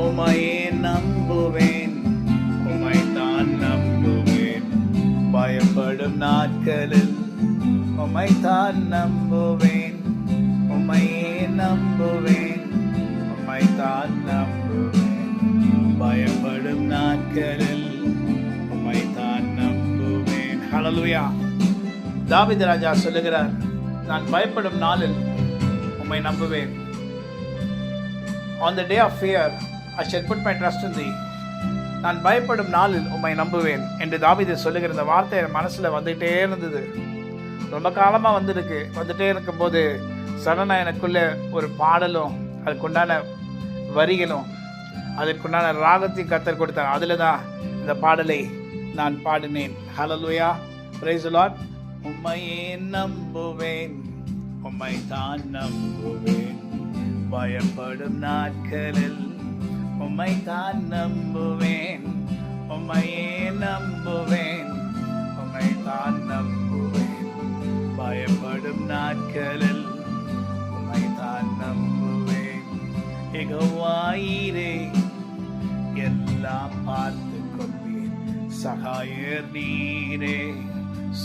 உம்மையே நம்புவேன், உம்மைத்தான் நம்புவேன். பயப்படும் நாட்களில் உம்மைத்தான் நம்புவேன், உம்மையே நம்புவேன், உம்மைத்தான் நம்புவேன். பயப்படும் நாட்களில் உம்மைத்தான் நம்புவேன். ஹல்லேலூயா. தாவீது ராஜா சொல்லுகிறார், நான் பயப்படும் நாளில் உம்மை நம்புவேன். On the day of fear I shall put my trust in thee. நான் பயப்படும் நாளில் உம்மை நம்புவேன் என்று தாவீது சொல்லுகிற இந்த வார்த்தை என் மனசில் வந்துகிட்டே இருந்தது. ரொம்ப காலமாக வந்துட்டே இருக்கும்போது சடனாக எனக்குள்ள ஒரு பாடலும் அதுக்குண்டான வரிகளும் அதற்குண்டான ராகத்தையும் கர்த்தர் கொடுத்தார். அதில் தான் இந்த பாடலை நான் பாடினேன். ஹல்லேலூயா, பிரைஸ் தி லார்ட். உம்மையே நம்புவேன், உம்மைத்தான் நம்புவேன். பயப்படும் நாட்களில் உம்மைத்தான் நம்புவேன், உம்மையே நம்புவேன், உம்மைத்தான் நம்புவேன். பயப்படும் நாட்களில் உம்மைத்தான் நம்புவேன். யெகோவாயீரே, எல்லாம் பார்த்து கொள்வீர். சகாயர் நீரே,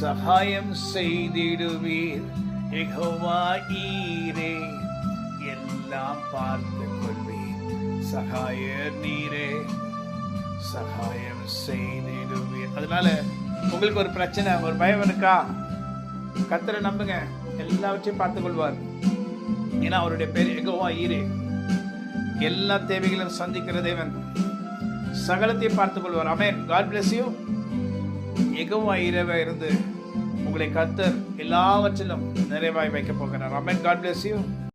சகாயம் செய்திடுவீர். யெகோவாயீரே, எல்லாம் பார்த்து கொள்வீர். சகாயர் நீரே, சகாயம் செய்திடுவீர். அதனால உங்களுக்கு ஒரு பிரச்சனை, ஒரு பயம் இருக்கா? கர்த்தரை நம்புங்க, எல்லாவற்றையும் பார்த்துக் கொள்வார். ஏன்னா அவருடைய பேர் யெகோவாயீரே, எல்லா தேவைகளும் சந்திக்கிற தேவன், சகலத்தையும் பார்த்துக் கொள்வார். ஆமென். God bless you. யெகோவாயீரேவா இருந்து உங்களை கர்த்தர் எல்லாவற்றிலும் நிறைவாய் வைக்க போகிறார். ஆமென். God bless you.